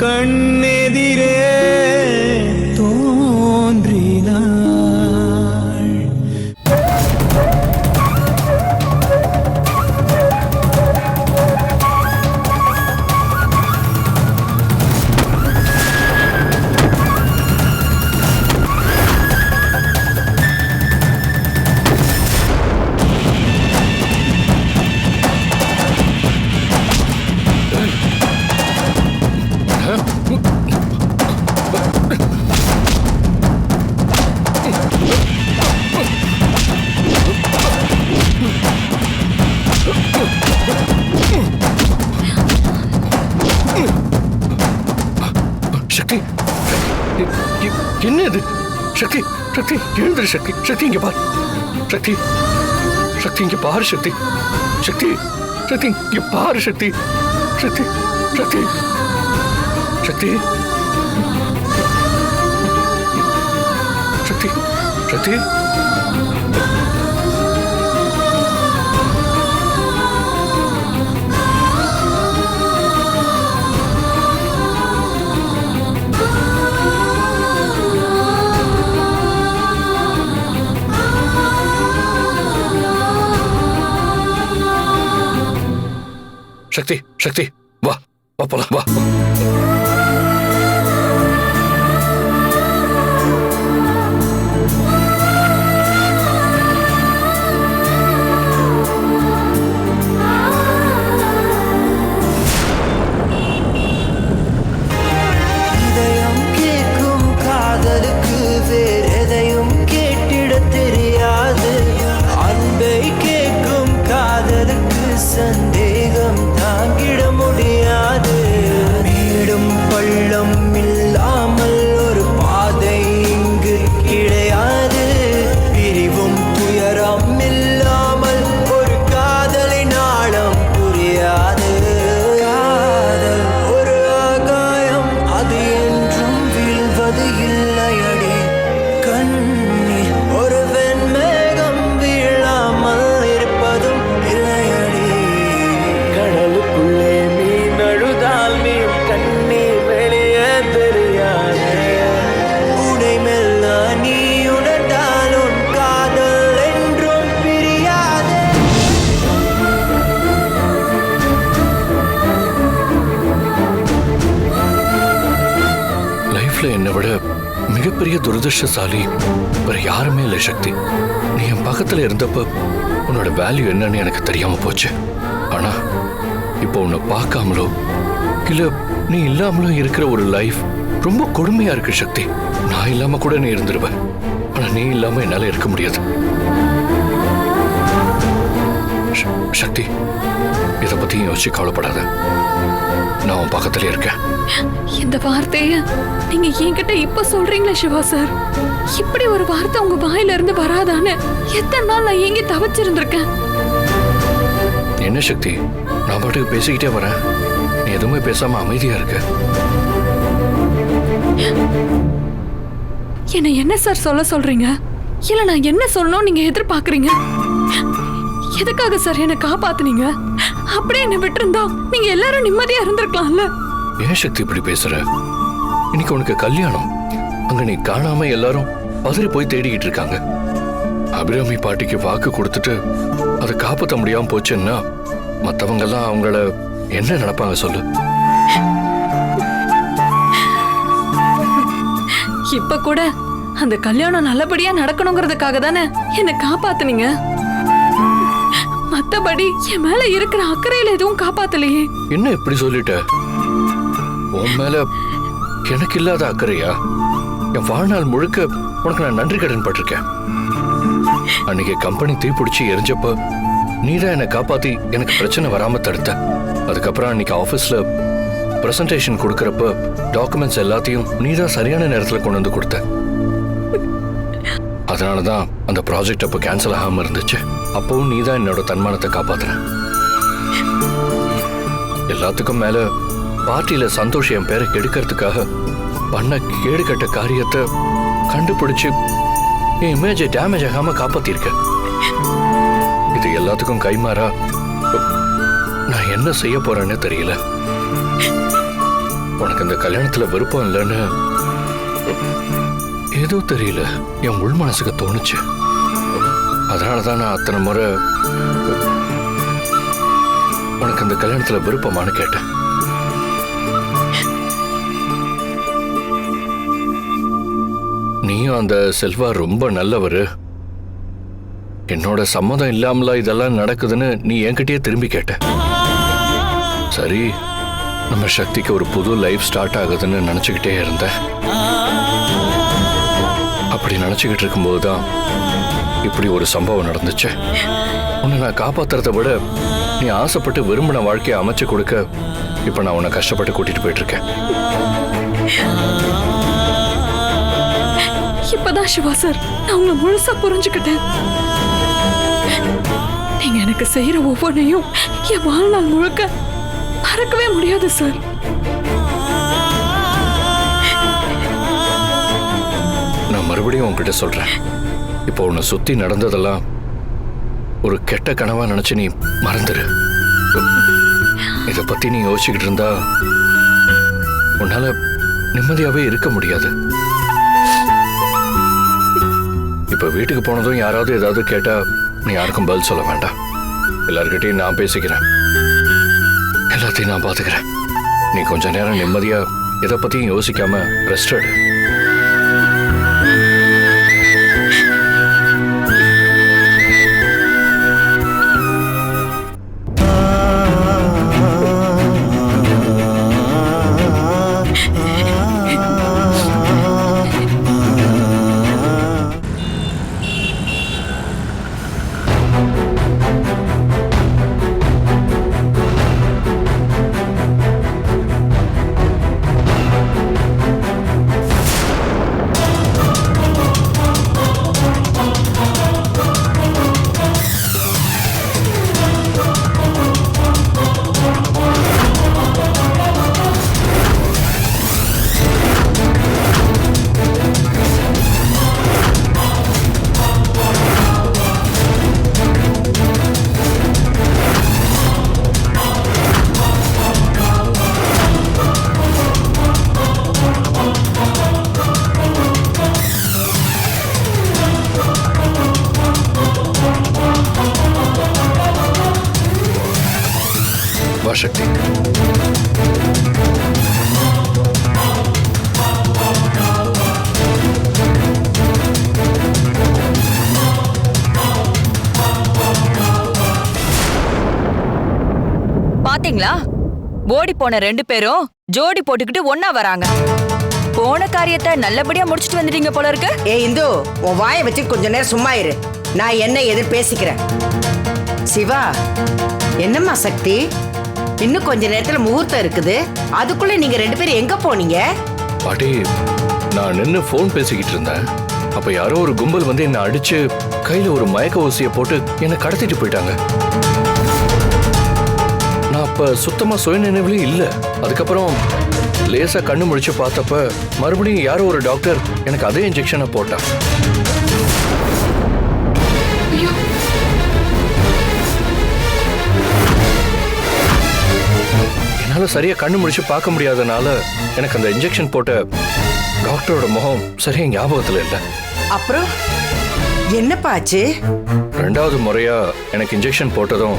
கண்ணெதிரே தோன்றினாள். சக்தி, என்ன இது? சக்தி, சக்தி எழுந்துரு. சக்தி, சக்தி இங்க பார். சக்தி, சக்தி இங்க பாரு. சக்தி, சக்தி, சக்தி இங்க பாரு. சக்தி, சக்தி, சக்தி, சக்தி, சக்தி, சக்தி. சக்தி, சக்தி வா, வா போலாம், வா. இதயம் கேட்கும் காதலுக்கு வேறெதையும் கேட்டிட தெரியாது. அன்பை கேட்கும் காதலுக்கு சந்தேகம் தாங்கிட முடியாது. மேடும் பள்ளம் இல்லாமல் ஒரு பாதை இங்கு கிடையாது. பிரிவும் துயரம் இல்லாமல் ஒரு காதலின் ஆழம் புரியாது. காதல் ஒரு ஆகாயம், அது என்றும் வீழ்வது இல்லையடி. கண்ணீர் ஒரு வெண்மேகம், வீழாமல் இருப்பதும் இல்லையடி. கடலுக்குள்ளே மீன் அழுதால் மீன் கண்ணீர் வெளியே தெரியாது. உடை மெல்ல நீ உணர்ந்தால் உன் காதல் என்றும் பிரியாது. லைஃப்ல என்னை விட மிகப்பெரிய துரதிருஷ்டசாலி வேற யாருமே இல்லை சக்தி. நீ என் பக்கத்துல இருந்தப்ப உன்னோட வேல்யூ என்னன்னு எனக்கு தெரியாம போச்சு. ஆனா இப்போ உன்னை பார்க்காமலோ இல்ல நீ இல்லாமலோ இருக்கிற ஒரு லைஃப் ரொம்ப கொடுமையா இருக்கு சக்தி. நான் இல்லாம கூட நீ இருந்துருவ, ஆனா நீ இல்லாம என்னால இருக்க முடியாது. சக்தி, இதை பத்தி யோசிச்சு கவலைப்படாத. நான் உன் பக்கத்துல இருக்கேன். இந்த வார்த்தைய நீங்க என்கிட்ட இப்ப சொல்றீங்களா சிவா சார்? இப்படி ஒரு வார்த்தை உங்க வாயில இருந்து வராதான்னு எத்தனை நாள் நான் எங்க தவிச்சிருந்திருக்கேன். என்ன சக்தி, நான் பாட்டுக்கு பேசிக்கிட்டே வரேன், நீ எதுவுமே பேசாம அமைதியா இருக்க. என்ன என்ன சார் சொல்ல சொல்றீங்க? இல்ல நான் என்ன சொல்லணும் நீங்க எதிர்பார்க்கறீங்க? எதுக்காக சார் என்ன காப்பாத்துனீங்க? அப்படியே என்ன விட்டுருந்தா நீங்க எல்லாரும் நிம்மதியா இருந்திருக்கலாம்ல. ஏன் சக்தி இப்படி பேசுற? இன்னைக்கு உனக்கு கல்யாணம், அங்க நீ காணாம எல்லாரும் பதறி போய் தேடிக்கிட்டு இருக்காங்க. அபிராமி பாட்டிக்கு வாக்கு கொடுத்துட்டு அதை காப்பாற்ற முடியாம போச்சுன்னா மத்தவங்க எல்லாம் அவங்கள என்ன நினைப்பாங்க சொல்லு. இப்ப கூட அந்த கல்யாணம் நல்லபடியா நடக்கணுங்கிறதுக்காக தானே என்ன காப்பாத்துனீங்க. மத்தபடி என் மேல இருக்கிற அக்கறையில எதுவும் காப்பாத்தலையே. என்ன இப்படி சொல்லிட்ட? உன் மேல எனக்கு இல்லாத அக்கறையா? என் வாழ்நாள் முழுக்க உனக்கு நான் நன்றி கடன் பட்டிருக்கேன். அன்னைக்கு கம்பெனி தீப்பிடிச்சு எரிஞ்சப்ப நீதான் என்னை காப்பாத்தி எனக்கு பிரச்சனை வராம தடுத்த. அதுக்கப்புறம் அன்னைக்கு ஆபீஸ்ல பிரசன்டேஷன் கொடுக்கறப்ப டாக்குமெண்ட்ஸ் எல்லாத்தையும் நீதான் சரியான நேரத்துல கொண்டு வந்து கொடுத்த. அதனாலதான் அந்த ப்ராஜெக்ட் அப்ப கேன்சல் ஆகாம இருந்துச்சு. அப்பவும் நீதான் என்னோட தன்மானத்தை காப்பாத்துன. எல்லாத்துக்கும் மேல பார்ட்டியில சந்தோஷ் என் பேரை கெடுக்கிறதுக்காக பண்ண கேடு கட்ட காரியத்தை கண்டுபிடிச்சு என் இமேஜை டேமேஜ் ஆகாம காப்பாத்திருக்க. இது எல்லாத்துக்கும் கைமாறா நான் என்ன செய்ய போறேன்னு தெரியல. உனக்கு இந்த கல்யாணத்துல விருப்பம் இல்லைன்னு ஏதோ தெரியல என் உள் மனசுக்கு தோணுச்சு. அதனாலதான் நான் அத்தனை முறை உனக்கு இந்த கல்யாணத்துல விருப்பமானு கேட்டேன். நீயும் அந்த செல்வா ரொம்ப நல்லவரு, என்னோட சம்மதம் இல்லாமல இதெல்லாம் நடக்குதுன்னு நீ என்கிட்டயே திரும்பி கேட்ட. சரி, நம்ம சக்திக்கு ஒரு புது லைஃப் ஸ்டார்ட் ஆகுதுன்னு நினைச்சுக்கிட்டே இருந்தேன். அப்படி நினைச்சுக்கிட்டு இருக்கும்போது தான் இப்படி ஒரு சம்பவம் நடந்துச்சு. உன்னை நான் காப்பாத்துறதை விட நீ ஆசைப்பட்டு விரும்பின வாழ்க்கையை அமைச்சு கொடுக்க இப்ப நான் உன்னை கஷ்டப்பட்டு கூட்டிட்டு போயிட்டு இருக்கேன். இப்பதான் சிவா சார் நான் உங்களை முழுசா புரிஞ்சுக்கிட்டேன். நீங்க எனக்கு செய்யற ஒவ்வொன்றையும் என் வாழ்நாள் முழுக்க மறக்கவே முடியாது சார். நான் மறுபடியும் உன்கிட்ட சொல்றேன், இப்போ உன்னை சுத்தி நடந்ததெல்லாம் ஒரு கெட்ட கனவா நினைச்சு நீ மறந்துரு. இதை பத்தி நீ யோசிச்சுக்கிட்டு இருந்தா உன்னால நிம்மதியாவே இருக்க முடியாது. இப்ப வீட்டுக்கு போனதும் யாராவது ஏதாவது கேட்டா நீ யாருக்கும் பதில் சொல்ல வேண்டாம். எல்லார்கிட்டையும் நான் பேசிக்கிறேன், எல்லாத்தையும் நான் பாத்துக்கிறேன். நீ கொஞ்ச நேரம் நிம்மதியா எதை பத்தியும் யோசிக்காம ரெஸ்ட் எடு. சக்தி, பாத்தீங்களா? ஓடி போன 2 பேரும் ஜோடி போட்டுக்கிட்டு ஒன்னா வராங்க. போன காரியத்தை நல்லபடியா முடிச்சிட்டு வந்துட்டீங்க போல இருக்கு. இந்து, உன் வாயை வச்சு கொஞ்ச நேரம் சும்மா இரு. நான் என்ன எது பேசிக்கிறேன். சிவா, என்னம்மா சக்தி, இன்னும் கொஞ்ச நேரத்துல முகூர்த்தம் இருக்குது, அதுக்குள்ள நீங்க 2 பேரும் எங்க போனீங்க? பாட்டி, நான் நின்னு போன் பேசிக்கிட்டு இருந்தேன். அப்ப யாரோ ஒரு கும்பல் வந்து என்ன அடிச்சு கையில ஒரு மயக்க ஊசியை போட்டு என்ன கடத்திட்டு போயிட்டாங்க. நான் அப்ப சுத்தமா சுய நினைவுலயும் இல்ல. அதுக்கப்புறம் லேசா கண்ணு முழிச்சு பார்த்தப்ப மறுபடியும் யாரோ ஒரு டாக்டர் எனக்கு அதே இன்ஜெக்ஷனை போட்டா. என்னால சரியா கண்ணு முடிச்சு பார்க்க முடியாதனால எனக்கு அந்த இன்ஜெக்ஷன் போட்ட டாக்டரோட முகம் சரியா ஞாபகத்துல இல்ல. அப்புறம் என்னப்பா ஆச்சு? 2வது முறையா எனக்கு இன்ஜெக்ஷன் போட்டதும்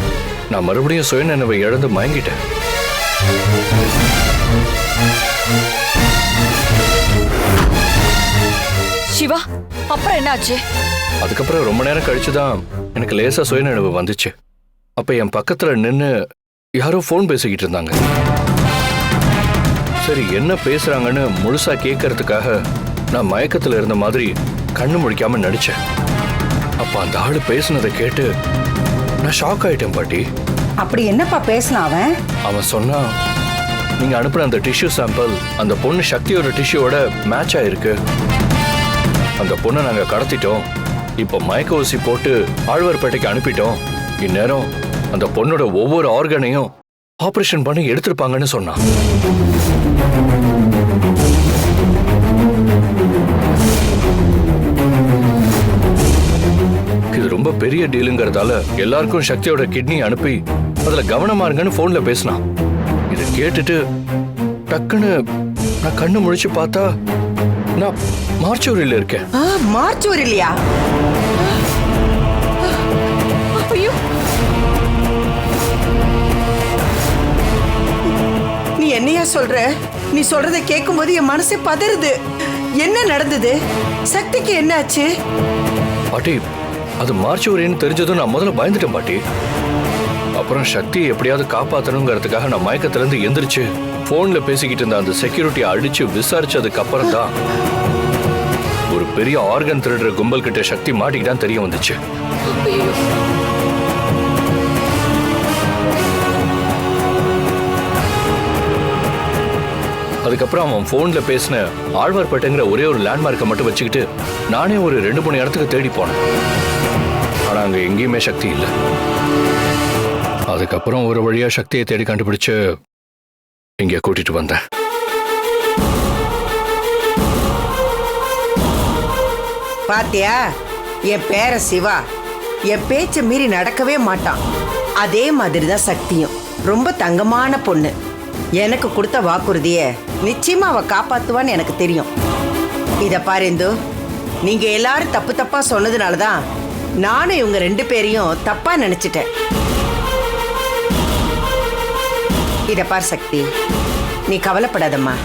நான் மறுபடியும் சுயநினைவை இழந்து மயங்கிட்டேன். சிவா, அப்புறம் என்னாச்சு? அதுக்கப்புறம் ரொம்ப நேரம் கழிச்சுதான் எனக்கு லேசா சுயநினைவு வந்துச்சு. அப்ப என் பக்கத்துல நின்னு யாரோ போன் பேசிக்கிட்டு இருந்தாங்க. சரி, என்ன பேசுறாங்கன்னு முழுசா கேட்கறதுக்காக நான் மயக்கத்துல இருந்த மாதிரி கண்ணு முழிக்காம நடிச்சேன். அப்ப அந்த ஆளு பேசுனதை கேட்டு நான் ஷாக் ஆயிட்டேன் பாட்டி. அப்படி என்னப்பா பேசினா அவன்? அவன் சொன்னா, நீங்க அனுப்புன அந்த டிஷ்யூ சாம்பிள் அந்த பொண்ணு சக்தியோட டிஷ்யூவோட மேட்ச் ஆயிருக்கு. அந்த பொண்ணை நாங்க கடத்திட்டோம். இப்போ மயக்க ஊசி போட்டு ஆழ்வார்பேட்டைக்கு அனுப்பிட்டோம். இந்நேரம் அந்த பொண்ணோட ஒவ்வொரு ஆர்கனையும் ஆபரேஷன் பண்ணி எடுத்திருப்பாங்கன்னு சொன்னான். இது ரொம்ப பெரிய டீலுங்கிறதால எல்லாருக்கும் சக்தியோட கிட்னி அனுப்பி அதுல கவனமா இருங்கன்னு போன்ல பேசினான். இதை கேட்டுட்டு டக்குன்னு நான் கண்ணு முழிச்சு பார்த்தா நான் மார்ச்சூரியில் இருக்கேன். மார்ச்சூர் இல்லையா? ஐயோ, நீ என்னையா சொல்ற? நீ சொல்றத கேட்கும்போது என் மனசே பதறுது. என்ன நடந்தது? சக்திக்கு என்ன ஆச்சு? பாட்டி, அது மார்ச்சூரின்னு தெரிஞ்சதும் நான் முதல்ல பயந்துட்டேன் பாட்டி. அப்புறம் சக்தியை எப்படியாவது காப்பாற்றணுங்கிறதுக்காக நான் மயக்கத்திலேருந்து எந்திரிச்சு போன்ல பேசிக்கிட்டு இருந்த அந்த செக்யூரிட்டியை அடிச்சு விசாரிச்சதுக்கு அப்புறம் தான் ஒரு பெரிய ஆர்கன் திருடுற கும்பல் கிட்ட சக்தி மாட்டிக்கிட்டான் தெரிய வந்துச்சு. அதுக்கப்புறம் அவன் போன்ல பேசின ஆழ்வார்பேட்டைங்கிற ஒரே ஒரு லேண்ட்மார்க்கை மட்டும் வச்சுக்கிட்டு நானே ஒரு 2-3 இடத்துக்கு தேடி போனேன். ஆனா அங்க எங்கேயுமே சக்தி இல்லை. அதுக்கப்புறம் ஒரு வழியா சக்தியை தேடி கண்டுபிடிச்சு இங்க கூட்டிட்டு வந்தேன். பாத்தியா, என் பேர சிவா என் பேச்ச மீறி நடக்கவே மாட்டான். அதே மாதிரிதான் சக்தியும் ரொம்ப தங்கமான பொண்ணு. எனக்கு கொடுத்த வாக்குறுதிய நிச்சயமா அவ காப்பாத்துவான்னு எனக்கு தெரியும். இத பாரு இந்து, நீங்க எல்லாரும் தப்பு தப்பா சொன்னதுனாலதான் நானும் இவங்க 2 பேரையும் தப்பா நினைச்சிட்டேன். இத பார் சக்தி, நீ கவலைப்படாதம்மா,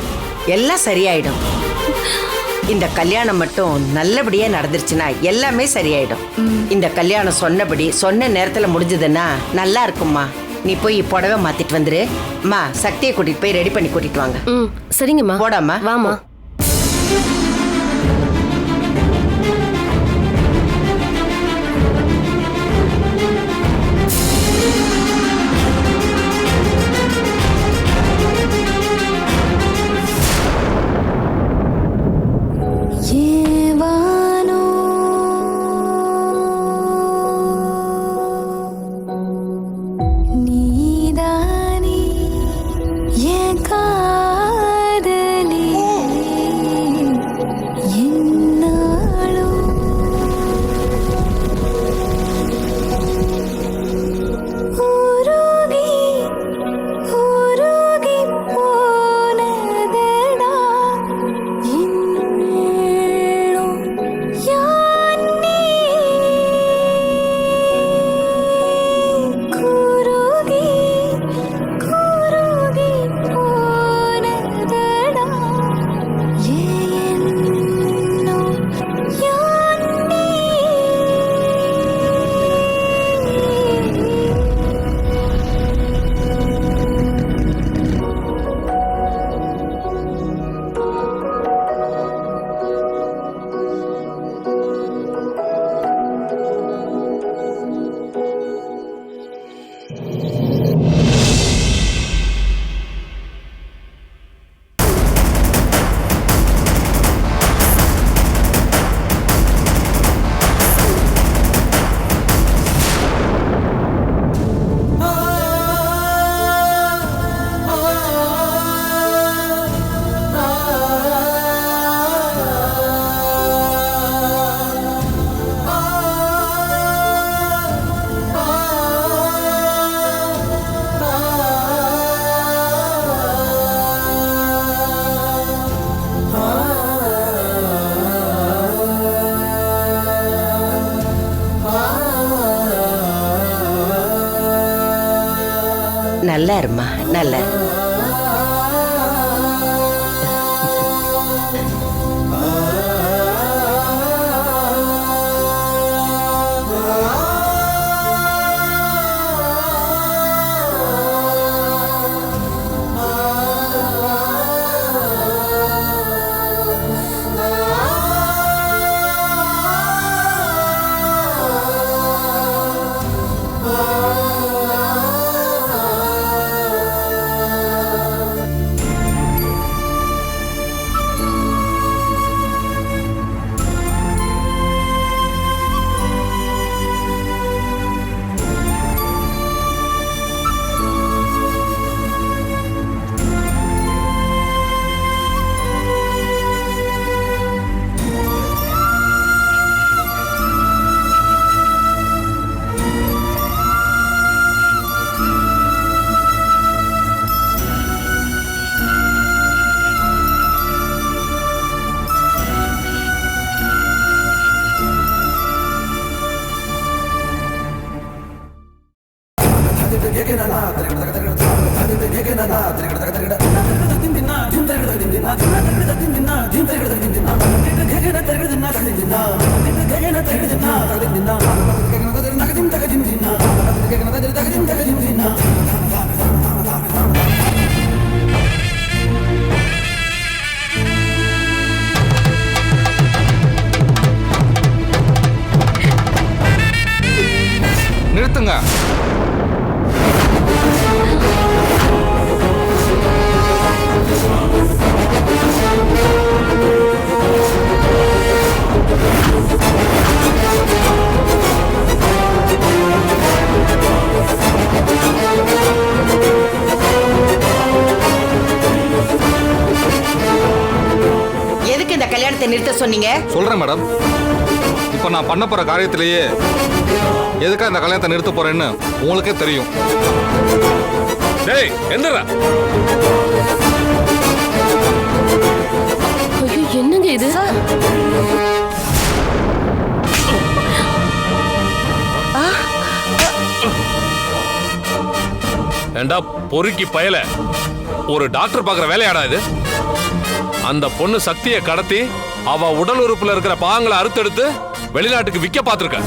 எல்லாம் சரியாயிடும். இந்த கல்யாணம் மட்டும் நல்லபடியா நடந்துருச்சுன்னா எல்லாமே சரியாயிடும். இந்த கல்யாணம் சொன்னபடி சொன்ன நேரத்துல முடிஞ்சதுன்னா நல்லா இருக்கும்மா. நீ போய் புடவை மாத்திட்டு வந்துரு. அம்மா, சக்தியை கூட்டிட்டு போய் ரெடி பண்ணி கூட்டிட்டு வாங்க. சரிங்கம்மா. போடாமா, வாமா. நல்லா இருமா, நல்லா இரு. நிறுத்துங்க. எதுக்கு இந்த கல்யாணத்தை நிறுத்த சொன்னீங்க? சொல்றேன் மேடம். இப்போ நான் பண்ண போற காரியத்திலேயே எதுக்காக இந்த கல்யாணத்தை நிறுத்த போறேன்னு உங்களுக்கே தெரியும். டேய் என்னடா ஐயோ என்னங்க இது? ஏண்டா பொறுக்கி பயல, ஒரு டாக்டர் பாக்குற வேலையாடா இது? அந்த பொண்ணு சக்தியை கடத்தி அவ உடல் உறுப்புல இருக்கிற பாகங்களை அறுத்தெடுத்து வெளிநாட்டுக்கு விற்க பார்த்திருக்க.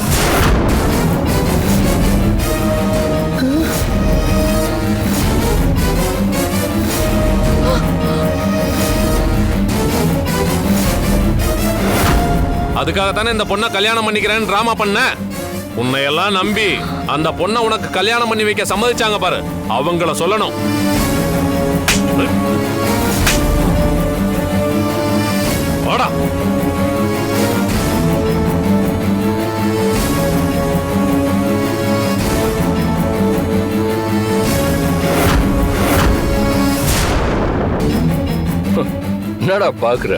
அதுக்காகத்தானே இந்த பொண்ணை கல்யாணம் பண்ணிக்கிறேன்னு டிராமா பண்ண. உன்னையெல்லாம் நம்பி அந்த பொண்ணை உனக்கு கல்யாணம் பண்ணி வைக்க சம்மதிச்சாங்க பாரு, அவங்கள சொல்லணும். வாடா. என்னடா பாக்குற?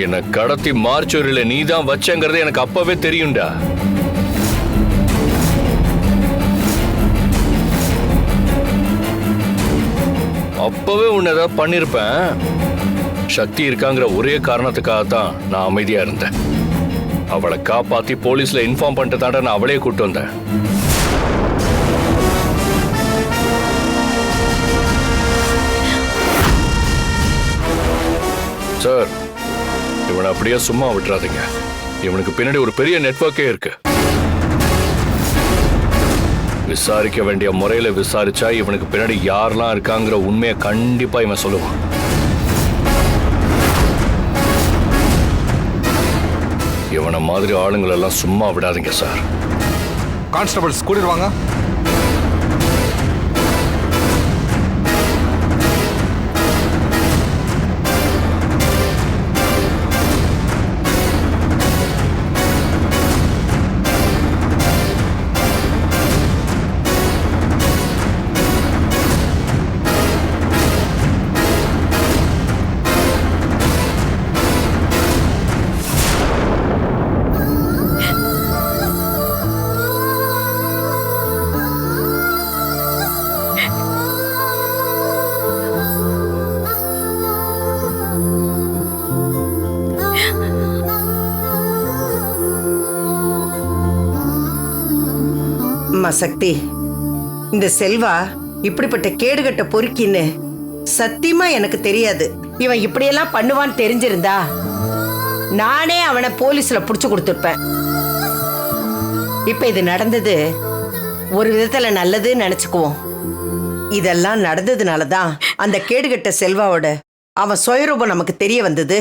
என்ன கடத்தி மார்ச்சூரில நீ தான் வச்சங்கிறது எனக்கு அப்பவே தெரியும்டா. அப்பவே உன்னை ஏதாவது பண்ணிருப்பேன். சக்தி இருக்காங்கிற ஒரே காரணத்துக்காக தான் நான் அமைதியா இருந்தேன். அவளை காப்பாத்தி போலீஸ்ல இன்ஃபார்ம் பண்ணிட்டு தாண்டா நான் அவளையே கூட்டு வந்தேன். சார், இவனை அப்படியே சும்மா விட்டுறாதீங்க. இவனுக்கு பின்னாடி ஒரு பெரிய நெட்வொர்க்கே இருக்கு. விசாரிக்க வேண்டிய முறையில விசாரிச்சா இவனுக்கு பின்னாடி யாரெல்லாம் இருக்காங்கிற உண்மையை கண்டிப்பா இவன் சொல்லுவான். இவனை மாதிரி ஆளுங்களெல்லாம் சும்மா விடாதீங்க சார். கான்ஸ்டபிள்ஸ் கூட்டிட்டு வாங்க. அம்மா சக்தி, இந்த செல்வா இப்படிப்பட்ட கேடுகட்ட பொறுக்கின்னு சத்தியமா எனக்கு தெரியாது. இவன் இப்படியெல்லாம் பண்ணுவான்னு தெரிஞ்சிருந்தா நானே அவனை போலீஸ்ல புடிச்சு கொடுத்துருப்பேன். இப்ப இது நடந்தது ஒரு விதத்துல நல்லதுன்னு நினைச்சுக்குவோம். இதெல்லாம் நடந்ததுனாலதான் அந்த கேடுகட்ட செல்வாவோட அவன் சுயரூபம் நமக்கு தெரிய வந்தது.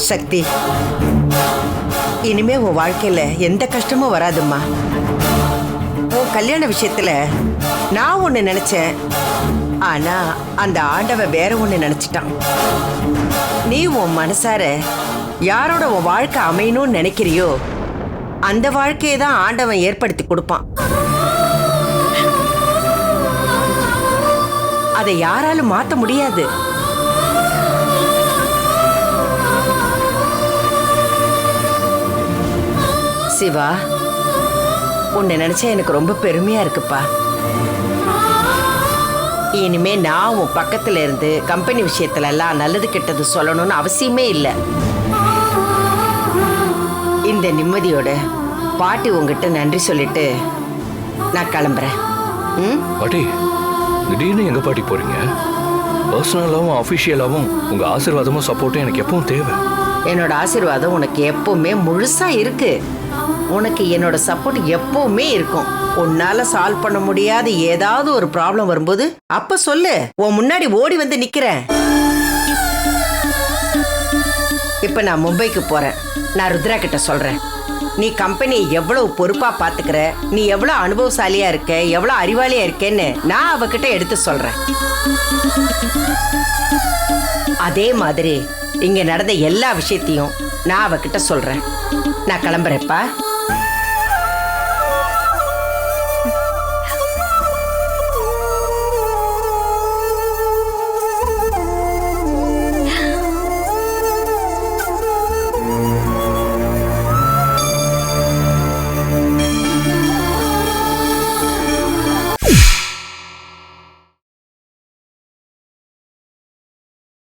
சக்தி, இனிமே உன் வாழ்க்கையில எந்த கஷ்டமும் வராதும்மா. உன் கல்யாண விஷயத்துல நான் ஒண்ணு நினைச்சேன், ஆனா அந்த ஆண்டவன் வேற ஒண்ணு நினைச்சிட்டான். நீ உன் மனசார யாரோட உன் வாழ்க்கை அமையணும்னு நினைக்கிறியோ அந்த வாழ்க்கையை தான் ஆண்டவன் ஏற்படுத்தி கொடுப்பான். அதை யாராலும் மாத்த முடியாது. சிவா, உன்னை நினைச்சா எனக்கு ரொம்ப பெருமையா இருக்குப்பா. இனிமே நான் உன் பக்கத்துல இருந்து கம்பெனி விஷயத்துல எல்லாம் நல்லது கெட்டது சொல்லணும்னு அவசியமே இல்லை. இந்த நிம்மதியோட பாட்டி உங்ககிட்ட நன்றி சொல்லிட்டு நான் கிளம்புறேன். ம், பாட்டி திடீர்னு எங்க பாட்டி போறீங்க? பர்சனலாவும் அஃபிஷியலாவும் உங்க ஆசீர்வாதமும் சப்போர்ட்டும் எனக்கு எப்பவும் தேவை. என்னோட ஆசீர்வாதம் உனக்கு எப்பவுமே முழுசா இருக்கு. உனக்கு என்னோட சப்போர்ட் எப்பவுமே இருக்கும். உன்னால சால்வ் பண்ண முடியாத ஏதாவது ஒரு ப்ராப்ளம் வரும்போது அப்ப சொல்லு, உன் முன்னாடி ஓடி வந்து நிக்கிறேன். இப்ப நான் மும்பைக்கு போறேன். நான் ருத்ரா கிட்ட சொல்றேன், நீ கம்பெனியை எவ்வளவு பொறுப்பா பாத்துக்கிற, நீ எவ்வளவு அனுபவசாலியா இருக்க, எவ்வளவு அறிவாளியா இருக்கேன்னு நான் அவகிட்ட எடுத்து சொல்றேன். அதே மாதிரி இங்க நடந்த எல்லா விஷயத்தையும் நான் அவகிட்ட சொல்றேன். நான் கிளம்புறேன்ப்பா.